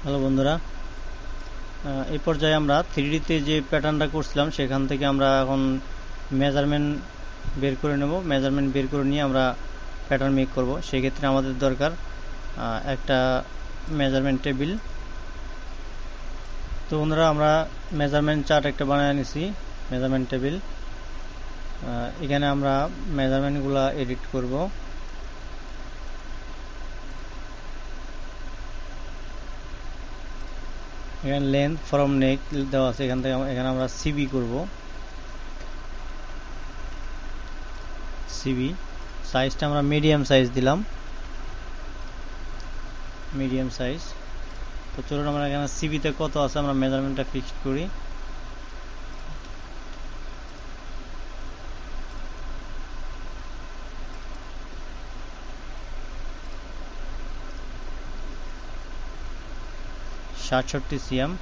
Hello বন্ধুরা, এই পর্যায়ে আমরা 3D তে যে প্যাটার্নটা করছিলাম সেখান থেকে আমরা এখন মেজারমেন্ট বের করে নেব। মেজারমেন্ট বের করে নিয়ে আমরা প্যাটার্ন মেক করব। সেক্ষেত্রে আমাদের দরকার একটা মেজারমেন্ট টেবিল। তো বন্ধুরা, আমরা মেজারমেন্ট চার্ট একটা বানিয়ে নিছি, মেজারমেন্ট টেবিল। এখানে আমরা মেজারমেন্টগুলো এডিট করব। এখানে লেন্থ ফ্রম নেক দেওয়া আছে, এখানে আমরা সিবি করব। সিবি সাইজটা আমরা মিডিয়াম সাইজ দিলাম, মিডিয়াম সাইজ। তো চলুন আমরা এখানে সিবিতে কত আছে আমরা মেজারমেন্টটা ফিক্সড করি। ষাটষট্টি সিএম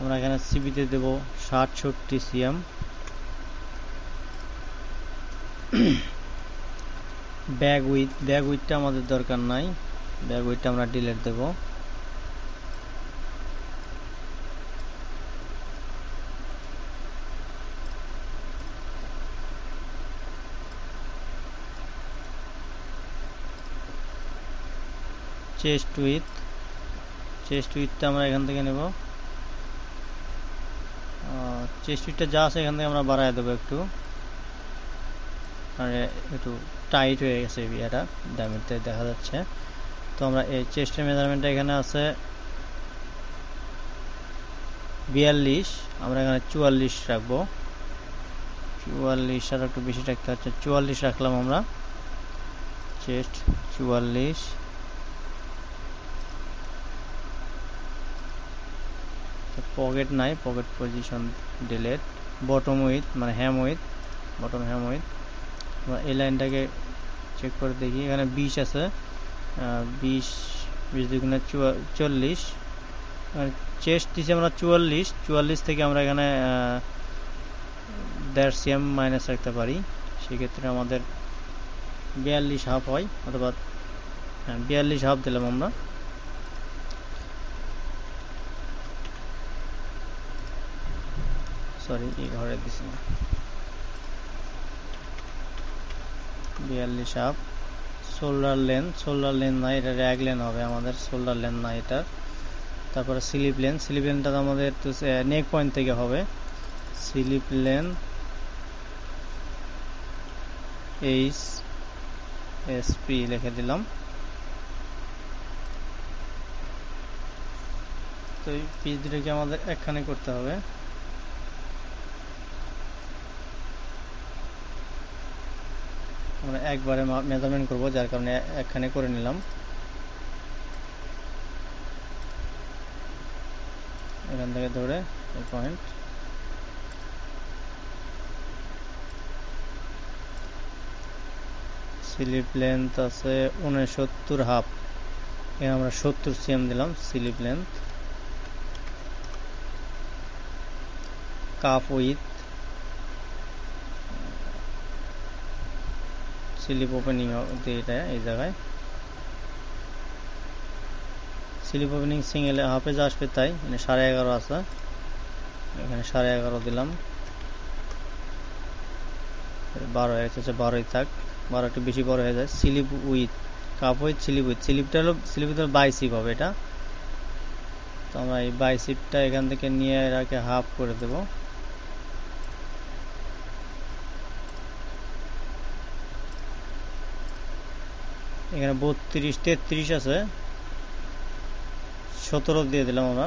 আমরা এখানে সিবিতে দেব 67 সিএম। ব্যাগ উইথটা আমাদের দরকার নাই, ব্যাগ উইথটা আমরা ডিলিট দেব। চেস্ট উইথটা আমরা এখান থেকে নেব। চেস্ট উইথটা যা আছে এখান থেকে আমরা বাড়ায় দেবো একটু, কারণ একটু টাইট হয়ে গেছে এটা, ডায়ামিটার দেখা যাচ্ছে। তো আমরা এই চেস্টের মেজারমেন্টটা এখানে আছে 42, আমরা এখানে 44 রাখবো। 44 আর একটু বেশি রাখতে হচ্ছে, 44 রাখলাম আমরা। চেস্ট 44। পকেট নাই, pocket position delete. Bottom with মানে হ্যাম উইথ, বটম হ্যাম উইথ। আমরা এই লাইনটাকে চেক করে দেখি, এখানে 20 আছে। 20 দুগুণে 40। চেস্ট দিচ্ছি আমরা 44 থেকে আমরা এখানে 1.5 cm মাইনাস রাখতে পারি। সেক্ষেত্রে আমাদের 42 হাফ হয়, অথবা 42 হাফ দিলাম আমরা। সরি, এই ঘরে দিছি না। 42 হাফ। শোল্ডার লেন্থ নাই, এটা র্যাগ লেন্থ হবে আমাদের, শোল্ডার লেন্থ নাই এটা। তারপরে স্লিপ লেন্থটা আমাদের নেক পয়েন্ট থেকে হবে। স্লিপ লেন্থ HSP লিখে দিলাম। তো এই পিস দুটোকে আমাদের একখানে করতে হবে। আমরা একবারে মেজারমেন্ট করব, যার কারণে একখানে করে নিলাম। এখান থেকে ধরে এই পয়েন্ট। স্লিপ লেন্থ আছে 69 হাফ, এখানে আমরা 70 cm দিলাম slip length. Cuff with slip opening এটা এই জায়গায়, স্লিপ ওপেনিং সিঙ্গেল হাফে যা আসবে তাই, মানে 11.5 আছে, এখানে 11.5 দিলাম। 12 হয়ে গেছে, 12ই থাক, 12 একটু বেশি বড় হয়ে যায়। স্লিপ উইথ কাপ উইথ স্লিপটা হলো বাইসিপ হবে এটা। তো আমরা এই বাইসিপটা এখান থেকে নিয়ে এটাকে হাফ করে দেব। এখানে 32 33 আছে, 17 দিয়ে দিলাম আমরা।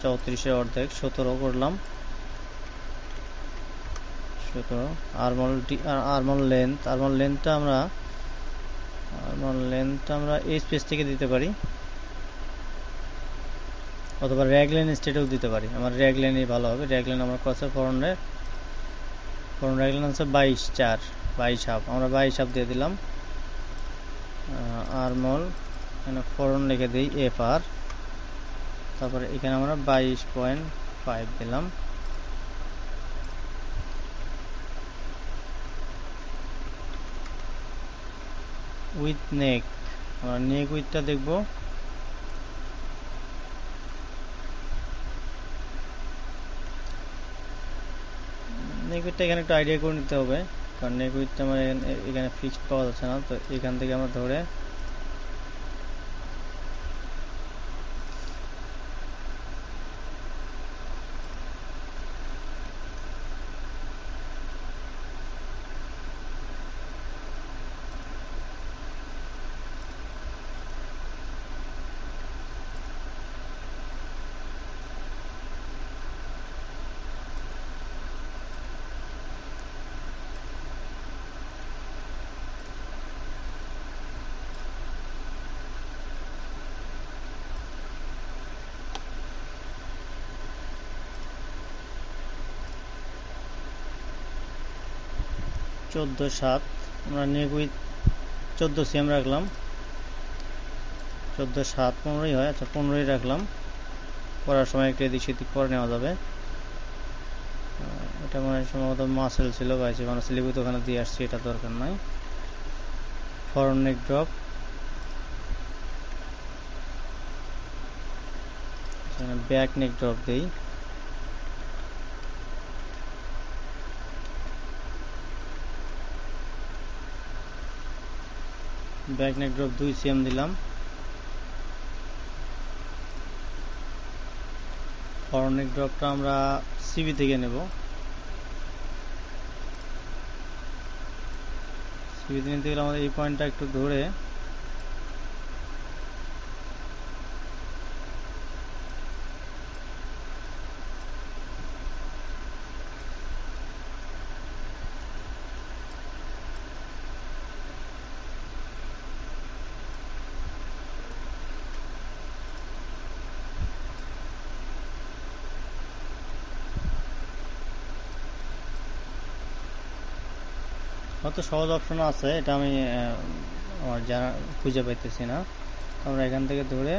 34-এর অর্ধেক 17 করলাম। 17 আর্মল লেন্থটা আমরা এই স্পেস থেকে দিতে পারি, অথবা র্যাগলাইন স্টেটেও দিতে পারি। আমার র্যাগলাইনই ভালো হবে। র্যাগলাইন আমরা কত ফরন র্যাগলাইন আছে 22 হাফ, আমরা 22 হাফ দিয়ে দিলাম। আর্মল এখানে ফরন লিখে দিই FR, তারপরে এখানে আমরা 22.5 দিলাম। উইথ নেক, আমরা নেক উইথটা দেখব উইথটা এখানে একটু আইডিয়া করে নিতে হবে, কারণ নেক উইথটা আমার এখানে ফিক্সড পাওয়া যাচ্ছে না। তো এখান থেকে আমরা ধরে চোদ্দো 7 আমরা নেক উইথ 14 সিএম রাখলাম। 14 7 15ই হয়, আচ্ছা 15ই রাখলাম। করার সময় একটু এদিক সেদিক করে নেওয়া যাবে। এটা মনে হয় সম্ভবত মাসেল ছিল, গাইছে মানে স্লিপে তো ওখানে দিয়ে আসছি, এটা দরকার নাই। ফরওয়ার্ড নেক ড্রপ, ব্যাক নেক ড্রপ দেই। ব্যাক নেক ড্রপ 2 সিএম দিলাম। ফরওয়ার্ড নেক ড্রপটা আমরা সিবি থেকে নেব। সিবি থেকে নিতে গেলে আমাদের এই পয়েন্টটা একটু ধরে হয়তো সহজ অপশন আছে, এটা আমি আমার জানা খুঁজে পাইতেছি না। আমরা এখান থেকে ধরে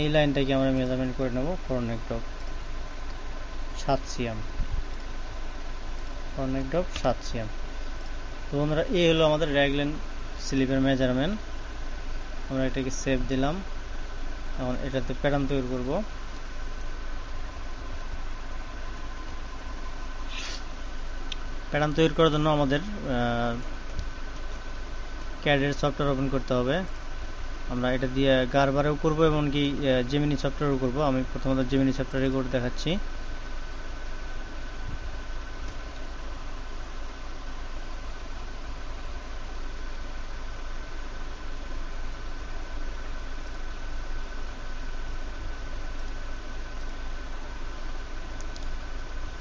এই লাইনটাকে আমরা মেজারমেন্ট করে নেব। ফরওয়ার্ড নেক ড্রপ 7 সিএম, ফরওয়ার্ড নেক ড্রপ 7 সিএম। তো বন্ধুরা, এই হলো আমাদের র্যাগলেন স্লিপের মেজারমেন্ট। আমরা এটাকে সেভ দিলাম। এখন এটাতে প্যাটার্ন তৈরি করব। প্যাটার্ন তৈরি করার জন্য আমাদের ক্যাডের সফটওয়্যার ওপেন করতে হবে। আমরা এটা দিয়ে গারবারেও করব, এমনকি জেমিনি সফটওয়্যারও করব। আমি প্রথমত জেমিনি সফটওয়্যারে করে দেখাচ্ছি।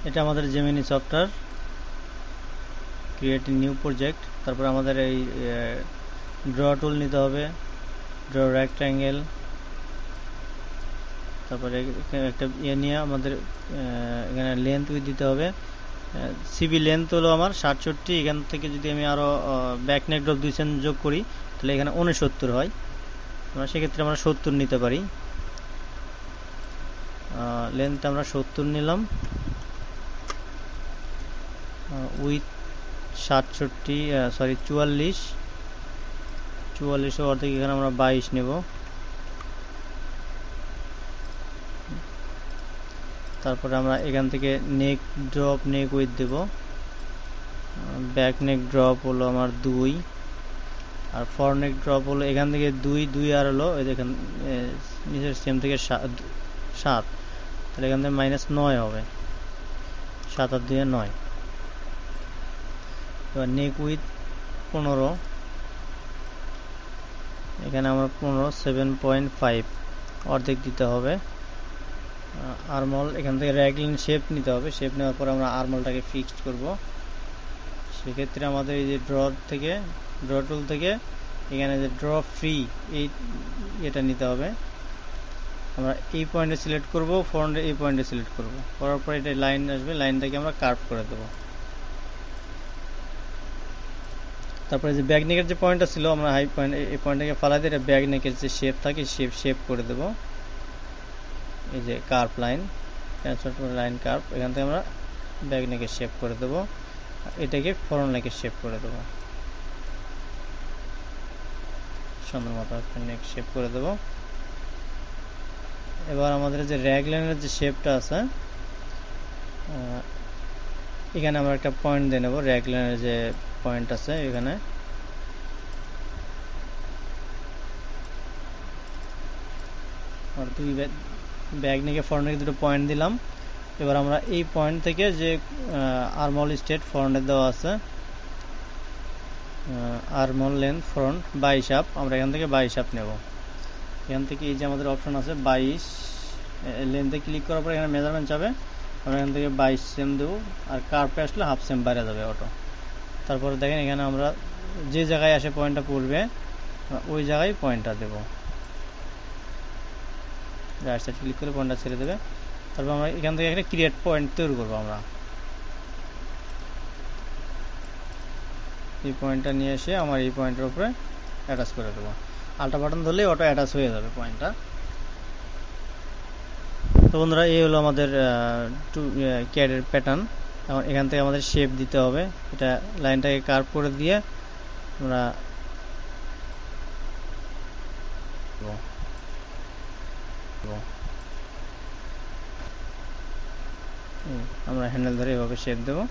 এটা আমাদের Gemini software. Create new project. তারপর আমাদের এই ড্র টুল নিতে হবে, ড্র রেক্ট্যাঙ্গেল। তারপরে একটা ইয়ে নিয়ে আমাদের এখানে লেন্থ দিতে হবে। সিবি লেন্থ হলো আমার 67। এখান থেকে যদি আমি আরও ব্যাক নেক ড্রপ 2 সেন্ট যোগ করি, তাহলে এখানে 69 হয়। আমরা সেক্ষেত্রে আমরা 70 নিতে পারি। লেন্থটা আমরা 70 নিলাম। উইথ 44 অর্ধেক, এখানে আমরা 22 নেব। তারপরে আমরা এখান থেকে নেক ড্রপ নেক উইথ দেব। ব্যাক নেক ড্রপ হলো আমার 2, আর ফর নেক ড্রপ হলো এখান থেকে 2 আর হলো এই দেখেন নিচের সিএম থেকে 7, তাহলে এখান থেকে -9 হবে। 7 আর 2 9। এবার নেক উইথ 15, এখানে আমরা 15 7.5 অর্ধেক দিতে হবে। আর্মল এখান থেকে র্যাগলিন শেপ নিতে হবে। শেপ নেওয়ার পর আমরা আর্মলটাকে ফিক্সড করব। সেক্ষেত্রে আমাদের এই যে ড্র টুল থেকে এখানে যে ড্র ফ্রি এটা নিতে হবে। আমরা এই পয়েন্টে সিলেক্ট করব, ফ্রন্টে এই পয়েন্টে সিলেক্ট করব। করার পর এটা লাইন আসবে, লাইনটাকে আমরা কার্ভ করে দেব। তারপরে যে ব্যাক নেকের যে পয়েন্টটা ছিল, আমরা হাই পয়েন্ট এই পয়েন্টটাকে ফালাই দিয়ে এটা ব্যাক নেকের যে শেপ থাকে শেপ করে দেব। এই যে curve line, transfer line curve, এখান থেকে আমরা ব্যাক নেকের শেপ করে দেব। এটাকে ফরওয়ার্ড নেকের শেপ করে দেব। সুন্দর মতো নেক শেপ করে দেব। এবার আমাদের যে র্যাগলাইনের যে শেপটা আছে, এখানে আমরা একটা পয়েন্ট দিয়ে নেব, রেগলাইনের যে পয়েন্ট আছে এখানে দুই ব্যাক নিকে ফ্রন্টে দুটো পয়েন্ট দিলাম। এবার আমরা এই পয়েন্ট থেকে যে আর্মহোল স্টেট ফ্রন্টে দেওয়া আছে, আর্মহোল লেন্থ ফ্রন্ট 22 আমরা এখান থেকে 22 নেব। এখান থেকে এই যে আমাদের অপশন আছে 22 লেন্থে ক্লিক করার পর এখানে মেজারমেন্ট যাবে, আমরা এখান থেকে 22 সেম দেবো, আর কার্ভে আসলে হাফ সেম বাইরে যাবে অটো। তারপরে দেখেন এখানে আমরা যে জায়গায় আসে পয়েন্টটা পড়বে ওই জায়গায় পয়েন্টটা দেব, রাইট সাইড ক্লিক করে পয়েন্টটা ছেড়ে দেবে। তারপর আমরা এখান থেকে একটা ক্রিয়েট পয়েন্ট তৈরি করবো। আমরা এই পয়েন্টটা নিয়ে এসে আমার এই পয়েন্টের উপরে অ্যাটাচ করে দেবো। আল্টা বাটন ধরলেই অটো অ্যাটাচ হয়ে যাবে পয়েন্টটা। তো বন্ধুরা এই হলো আমাদের ক্যাডের প্যাটার্ন। এখন এখান থেকে আমাদের শেপ দিতে হবে। এটা লাইনটাকে কার্ভ করে দিয়ে আমরা হ্যান্ডেল ধরে এভাবে শেপ দেবো।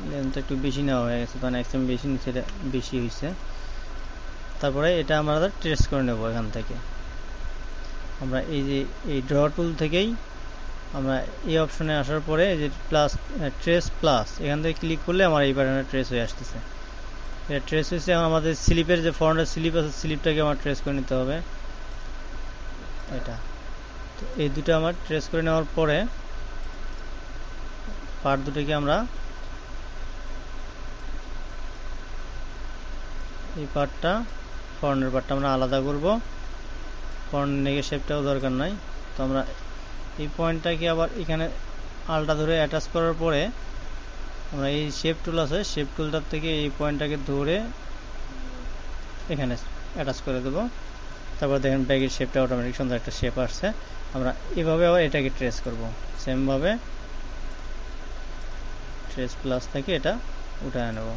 লেন্থটা একটু বেশি নেওয়া হয়ে গেছে, কারণ এক্সএম বেশি নিচে বেশি হয়েছে। তারপরে এটা আমরা ট্রেস করে নেব। এখান থেকে আমরা এই যে এই ড্র টুল থেকেই আমরা এই অপশনে আসার পরে এই যে প্লাস ট্রেস প্লাস এখান থেকে ক্লিক করলে আমার এই প্যাটার্নে ট্রেস হয়ে আসতেছে। এটা ট্রেস হয়েছে। আমাদের স্লিপের যে ফ্রন্টের স্লিপ আছে স্লিপটাকে আমার ট্রেস করে নিতে হবে। এটা তো এই দুটো আমার ট্রেস করে নেওয়ার পরে পার্ট দুটোকে আমরা এই পার্টটা ফ্রন্টের পার্টটা আমরা আলাদা করব। ফ্রন্ট নেগের শেপটাও দরকার নাই। তো আমরা এই পয়েন্টটাকে আবার এখানে আলটা ধরে অ্যাটাচ করার পরে আমরা এই শেপ টুল আছে, শেপ টুলটার থেকে এই পয়েন্টটাকে ধরে এখানে অ্যাটাচ করে দেব। তারপর দেখেন ব্যাগের শেপটা অটোমেটিক সুন্দর একটা শেপ আসছে। আমরা এভাবে আবার এটাকে ট্রেস করব। সেমভাবে ট্রেস প্লাস থেকে এটা উঠায় নেব।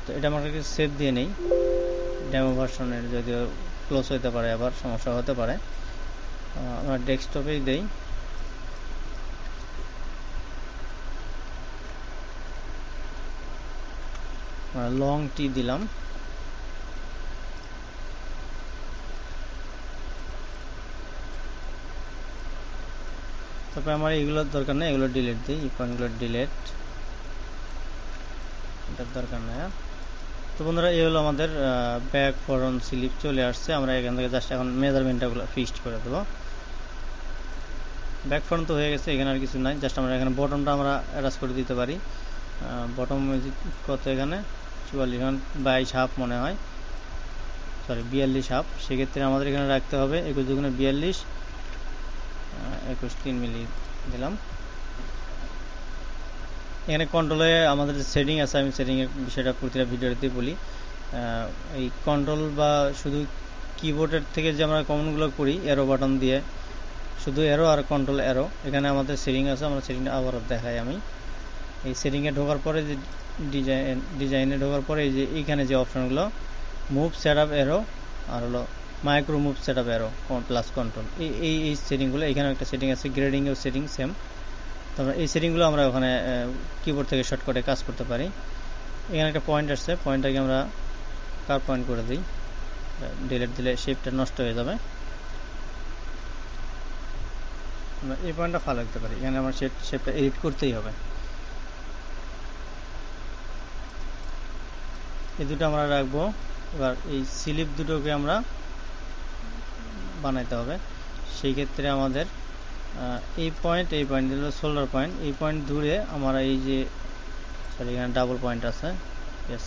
তো এটা আমার কাছে সেভ দিয়ে নেই, ডেমো ভার্সনের যদিও ক্লোজ হতে পারে, আবার সমস্যা হতে পারে। আমরা ডেস্কটপেই দেই। লং টি দিলাম। তারপরে আমার এগুলোর দরকার নেই, এগুলো ডিলিট দিই। এই পয়েন্টগুলো ডিলিট, এটার দরকার নেই। তো বন্ধুরা এই হলো আমাদের ব্যাক ফরন স্লিপ চলে আসছে। আমরা এখান থেকে জাস্ট এখন মেজারমেন্টগুলো ফিক্সড করে দেবো। ব্যাক ফরন তো হয়ে গেছে, এখানে আর কিছু নাই। জাস্ট আমরা এখানে বটমটা আমরা অ্যাটাচ করে দিতে পারি। বটম কত এখানে 44, 22.5 মনে হয়, সরি 42.5। সেক্ষেত্রে আমাদের এখানে রাখতে হবে 21 দুগুণে 42, 21 3 মিলি দিলাম। এখানে কন্ট্রোলে আমাদের সেটিং আছে, আমি সেটিংয়ের বিষয়টা প্রতিটা ভিডিওতে বলি। এই কন্ট্রোল বা শুধু কিবোর্ডের থেকে যে আমরা কমান্ডগুলো করি এরো বাটন দিয়ে, শুধু এরো আর কন্ট্রোল এরো, এখানে আমাদের সেটিং আছে। আমরা সেটিংটা আবারও দেখাই। আমি এই সেটিংয়ে ঢোকার পরে যে ডিজাইনে ঢোকার পরে এই যে এইখানে যে অপশনগুলো মুভ সেটআপ এরো আর হলো মাইক্রো মুভ সেটআপ এরো প্লাস কন্ট্রোল, এই সেটিংগুলো এখানে একটা সেটিং আছে। গ্রেডিংয়েও সেটিং সেম। তারপর এই সেটিংগুলো আমরা ওখানে কিবোর্ড থেকে শর্টকাটে কাজ করতে পারি। এখানে একটা পয়েন্ট আসছে, পয়েন্টটাকে আমরা কার পয়েন্ট করে দিই। ডিলিট দিলে শেপটা নষ্ট হয়ে যাবে। আমরা এই পয়েন্টটা ভালো রাখতে পারি। এখানে আমার শেপটা এডিট করতেই হবে। এই দুটো আমরা রাখবো। এবার এই স্লিপ দুটোকে আমরা বানাইতে হবে। সেই ক্ষেত্রে আমাদের এই পয়েন্ট হলো শোল্ডার পয়েন্ট। এই পয়েন্ট দূরে আমরা এই যে সরি এখানে ডাবল পয়েন্ট আছে, ইয়েস,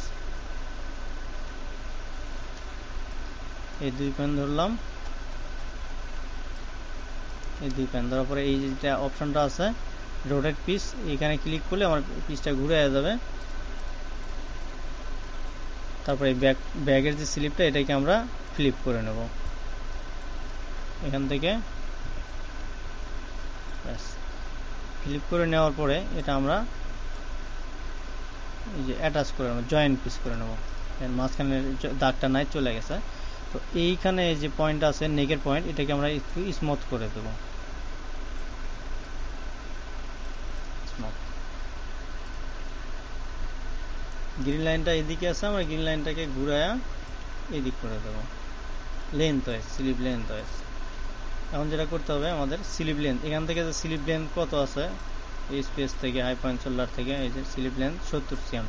এই দুই পয়েন্ট ধরলাম। এই দুই পয়েন্ট ধরার পরে এই যেটা অপশনটা আছে রোটেট পিস, এখানে ক্লিক করলে আমার পিসটা ঘুরে যাবে। তারপরে এই ব্যাগের যে স্লিপটা এটাকে আমরা ফ্লিপ করে নেব এখান থেকে। ফ্লিপ করে নেওয়ার পরে এটা আমরা এই যে অ্যাটাচ করে নেব, জয়েন্ট পিস করে নেব। মাঝখানে দাগটা নাই, চলে গেছে। তো এইখানে যে পয়েন্ট আছে নেকের পয়েন্ট, এটাকে আমরা একটু স্মুথ করে দেব। গ্রিন লাইনটা এদিকে আছে, আমরা গ্রিন লাইনটাকে ঘুরায়া এদিক করে দেব lengthwise, slip lengthwise. এখন যেটা করতে হবে আমাদের স্লিপ লেন্থ, এখান থেকে যে স্লিপ লেন্থ কত আছে এই স্পেস থেকে হাই পয়েন্ট শোল্ডার থেকে, এই যে স্লিপ লেন্থ 70 সিএম।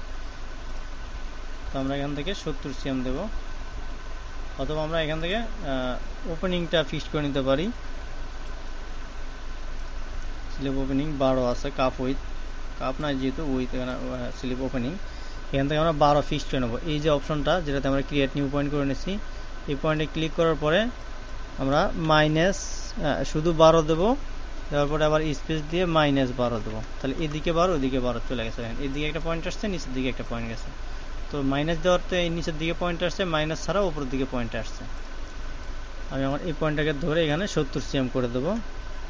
তো আমরা এখান থেকে 70 সিএম দেব, অথবা আমরা এখান থেকে ওপেনিংটা ফিক্সড করে নিতে পারি। স্লিপ ওপেনিং 12 আছে, কাপ উইথ, কাপ নাই যেহেতু উইথ, এখানে স্লিপ ওপেনিং এখান থেকে আমরা 12 ফিক্সড করে নেব। এই যে অপশনটা যেটাতে আমরা ক্রিয়েট নিউ পয়েন্ট করে নিয়েছি, এই পয়েন্টে ক্লিক করার পরে আমরা মাইনাস শুধু 12 দেবো, দেওয়ার পরে আবার স্পেস দিয়ে -12 দেবো। তাহলে এদিকে 12 ওদিকে 12 চলে গেছে। এদিকে একটা পয়েন্ট আসছে, নিচের দিকে একটা পয়েন্ট গেছে। তো মাইনাস দেওয়ার তো এই নিচের দিকে পয়েন্ট আসছে, মাইনাস ছাড়া উপরের দিকে পয়েন্ট আসছে। আমি আমার এই পয়েন্টটাকে ধরে এখানে 70 সিএম করে দেবো।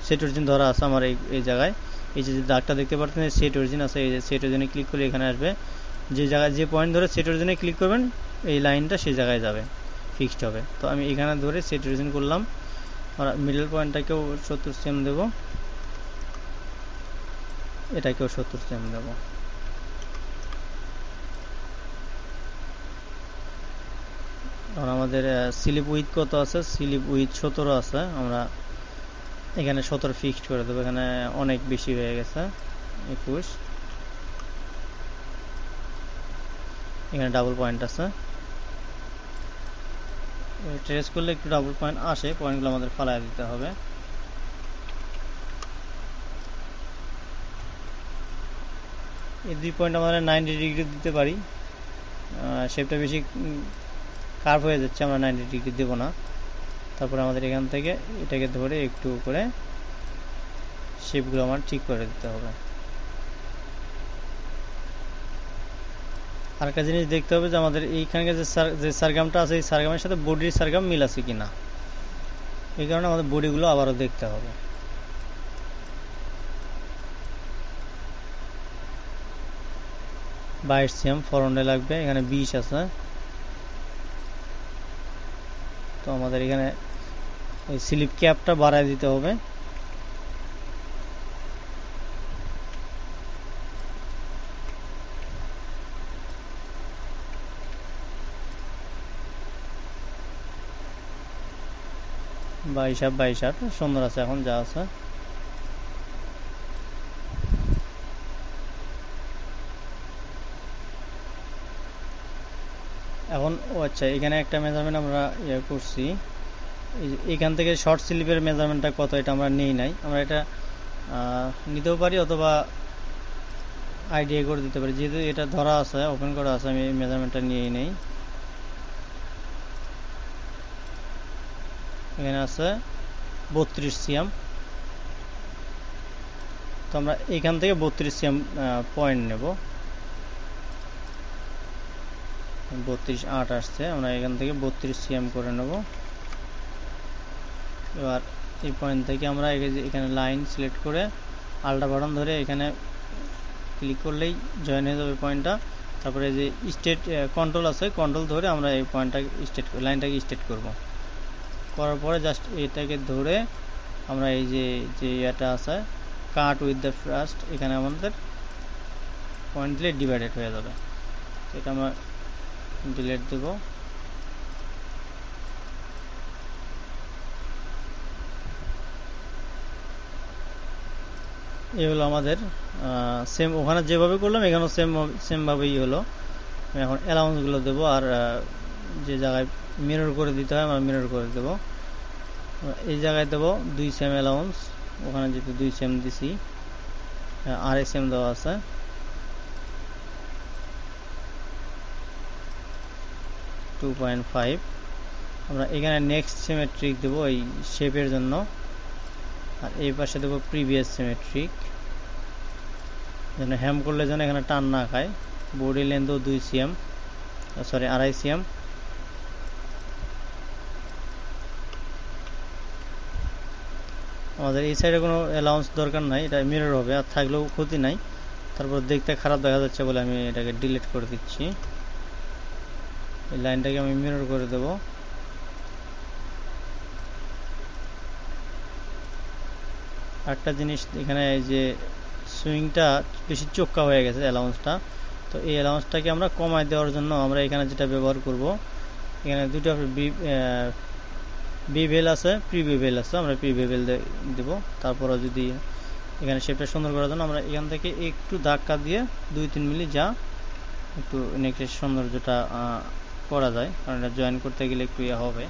সেট অরিজিন ধরা আছে আমার এই জায়গায়। এই যে দাগটা দেখতে পাচ্ছেন সেট অরিজিন আছে, এই যে সেট অরিজিনে ক্লিক করলে এখানে আসবে। যে জায়গায় যে পয়েন্ট ধরে সেট অরিজিনে ক্লিক করবেন এই লাইনটা সেই জায়গায় যাবে, ফিক্সড হবে। তো আমি এখানে ধরে সেট অরিজিন করলাম। আর মিডল পয়েন্টটাকেও 70 সিএম দেব, এটাকেও 70 সিএম দেব। আর আমাদের স্লিপ উইথ কত আছে, স্লিপ উইথ 17 আছে, আমরা এখানে 17 ফিক্সড করে দেবো। এখানে অনেক বেশি হয়ে গেছে, 21। এখানে ডাবল পয়েন্ট আছে, ট্রেস করলে একটু ডাবল পয়েন্ট আসে, পয়েন্টগুলো আমাদের ফালাই দিতে হবে। এই 2 পয়েন্ট আমাদের 90 ডিগ্রি দিতে পারি, শেপটা বেশি কার্ভ হয়ে যাচ্ছে, আমরা 90 ডিগ্রি দেব না। তারপরে আমাদের এখান থেকে এটাকে ধরে একটু করে শেপগুলো আমার ঠিক করে দিতে হবে। আর একটা জিনিস দেখতে হবে যে আমাদের এইখানে যে সারগামটা আছে এই সারগামের সাথে বডির সারগাম মিল আছে কিনা, এই কারণে আমাদের বডিগুলো আবারও দেখতে হবে। বাইশ সিএম ফরন্ডে লাগবে, এখানে 20 আছে। তো আমাদের এখানে এই স্লিপ ক্যাপটা বাড়ায় দিতে হবে। বাইশ আট সুন্দর আছে এখন যা আছে। এখন আচ্ছা, এখানে একটা মেজারমেন্ট আমরা করছি, এখান থেকে শর্ট স্লিপের মেজারমেন্টটা কত এটা আমরা নেই নাই, আমরা এটা নিতেও পারি অথবা আইডিয়া করে দিতে পারি। যেহেতু এটা ধরা আছে, ওপেন করা আছে, আমি এই মেজারমেন্টটা নিয়েই নেই। এখানে আছে 32 সিএম। তো আমরা এখান থেকে 32 সিএম পয়েন্ট নেব। 32.8 আসছে, আমরা এখান থেকে 32 সিএম করে নেব। এবার এই পয়েন্ট থেকে আমরা এখানে লাইন সিলেক্ট করে আল্ট্রা বাটন ধরে এখানে ক্লিক করলেই জয়েন হয়ে যাবে পয়েন্টটা। তারপরে যে স্টেট কন্ট্রোল আছে, কন্ট্রোল ধরে আমরা এই পয়েন্টটাকে লাইনটাকে স্টেট করব। করার পরে জাস্ট এটাকে ধরে আমরা এই যে এটা আছে কাট উইথ দ্য ফার্স্ট, এখানে আমাদের পয়েন্ট দিলে ডিভাইডেড হয়ে যাবে। এটা আমরা ডিলিট দেব। এই হলো আমাদের সেম, ওখানে যেভাবে করলাম এখানেও সেম ভাবেই হলো। এখন অ্যালাউন্সগুলো দেবো, আর যে জায়গায় মিরর করে দিতে হয় আমরা মিরর করে দেবো। এই জায়গায় দেবো 2 সিএম অ্যালাউন্স, ওখানে যেহেতু 2 সিএম দিছি, RSM দেওয়া আছে। .5 আমরা এখানে নেক্সট সিমেট্রিক দেবো এই শেপের জন্য, আর এই পাশে দেবো প্রিভিয়াস সিমেট্রিক, যেন হ্যাম করলে যেন এখানে টান না খায়। বডি লেন্থও 2 সিএম, সরি 2.5 সিএম। আমাদের এই সাইডে কোনো অ্যালাউন্স দরকার নাই, এটা মিরর হবে, আর থাকলেও ক্ষতি নাই। তারপর দেখতে খারাপ দেখা যাচ্ছে বলে আমি এটাকে ডিলিট করে দিচ্ছি। এই লাইনটাকে আমি মিরর করে দেব। একটা জিনিস এখানে, এই যে সুইংটা বেশি চোক্কা হয়ে গেছে অ্যালাউন্সটা, তো এই অ্যালাউন্সটাকে আমরা কমায় দেওয়ার জন্য আমরা এখানে যেটা ব্যবহার করব, এখানে দুটো বিভেল আছে, প্রিভিভেল আছে, আমরা প্রিভিভেল দেব। তারপরে যদি এখানে শেপটা সুন্দর করার জন্য আমরা এখান থেকে একটু ধাক্কা দিয়ে 2-3 মিলি যা একটু নেকের সৌন্দর্যটা করা যায়, কারণ এটা জয়েন করতে গেলে একটু ইয়ে হবে।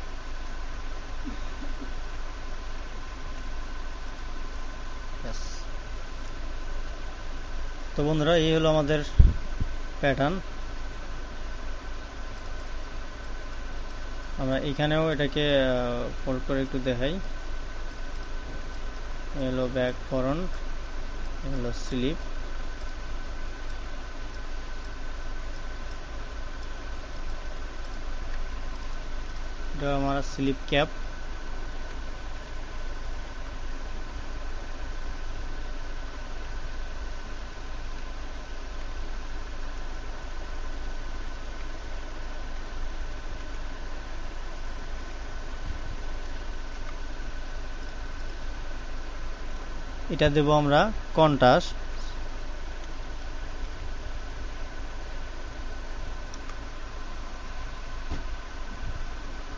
তো বন্ধুরা, এই হলো আমাদের প্যাটার্ন। আমরা এখানেও এটাকে ফোল্ড করে একটু দেখাই। হলো ব্যাক ফ্রন্ট, হলো স্লিপ, এটা हमारा स्लिप कैप। এটা দেব আমরা কন্ট্রাস্ট।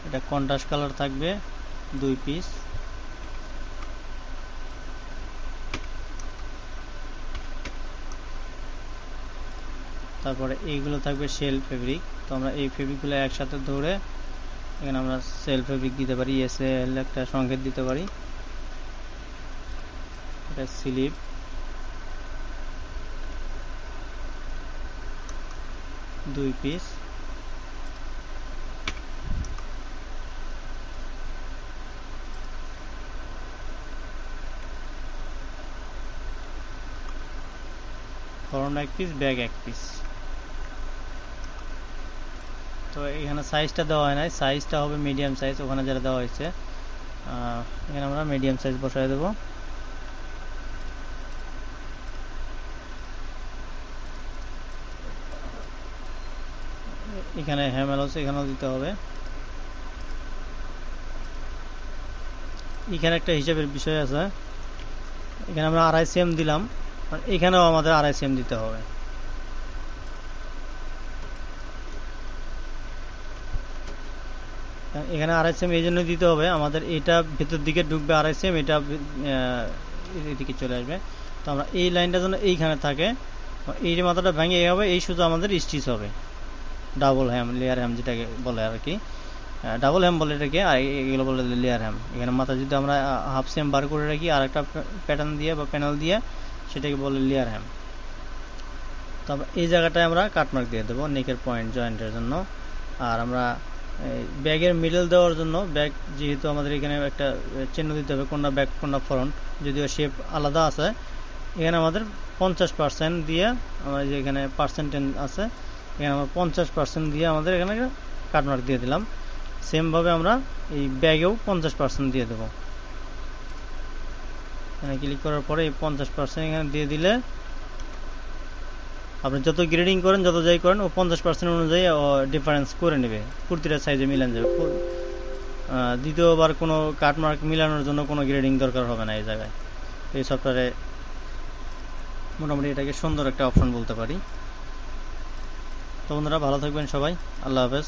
এটা কন্ট্রাস্ট কালার থাকবে 2 পিস। তারপরে এইগুলো থাকবে শেল ফেব্রিক। তো আমরা এই ফেব্রিকগুলো একসাথে ধরে এখানে আমরা সেল ফেব্রিক দিতে পারি, এসএল একটা সংকেত দিতে পারি। এটা স্লিপ, দুই পিস। ফ্রন্ট এক পিস, ব্যাক এক পিস। তো এখানে সাইজটা দেওয়া হয় নাই, সাইজটা হবে মিডিয়াম সাইজ, ওখানে যেটা দেওয়া হয়েছে। এখানে আমরা মিডিয়াম সাইজ বসায় দেব। এখানে হ্যামেল আছে, এখানেও দিতে হবে। এখানে একটা হিসাবের বিষয় আছে, এখানে আমরা 2.5 cm দিলাম, এখানেও আমাদের 2.5 cm দিতে হবে। এখানে 2.5 cm এই জন্য দিতে হবে, আমাদের এটা ভেতর দিকে ঢুকবে 2.5 cm, এটা এদিকে চলে আসবে। তো আমরা এই লাইনটা যেন এইখানে থাকে, এই যে মাথাটা ভেঙে হবে, এই শুধু আমাদের স্টিচ হবে। ডাবল হ্যাম, লেয়ার হ্যাম যেটাকে বলে আর কি, ডাবল হ্যাম বলে এটাকে, আর এগুলো বলে লেয়ার হ্যাম। এখানে মাথা যদি আমরা 1/2 cm বার করে রাখি আর একটা প্যাটার্ন দিয়ে বা প্যানেল দিয়ে, সেটাকে বলে লেয়ার হ্যাম। তো আমরা এই জায়গাটায় আমরা কাটমার্ক দিয়ে দেবো নেকের পয়েন্ট জয়েন্টের জন্য। আর আমরা ব্যাগের মিডল দেওয়ার জন্য, ব্যাগ যেহেতু আমাদের এখানে একটা চিহ্ন দিতে হবে, কোনটা ব্যাক কোনটা ফ্রন্ট, যদিও শেপ আলাদা আছে। এখানে আমাদের 50% দিয়ে, আমরা যে এখানে পার্সেন্টেজ আছে, এখানে আমরা 50% দিয়ে আমাদের এখানে কাটমার্ক দিয়ে দিলাম। সেমভাবে আমরা এই ব্যাগেও 50% দিয়ে দেবো। এখানে ক্লিক করার পরে এই 50% এখানে দিয়ে দিলে আপনি যত গ্রেডিং করেন, যত যাই করেন, ও 50% অনুযায়ী ডিফারেন্স করে নেবে, প্রতিটা সাইজে মিলান যাবে। দ্বিতীয়বার কোনো কাটমার্ক মিলানোর জন্য কোনো গ্রেডিং দরকার হবে না এই জায়গায়। এই সফটওয়্যারে মোটামুটি এটাকে সুন্দর একটা অপশন বলতে পারি। তো বন্ধুরা, ভালো থাকবেন সবাই, আল্লাহ হাফেজ।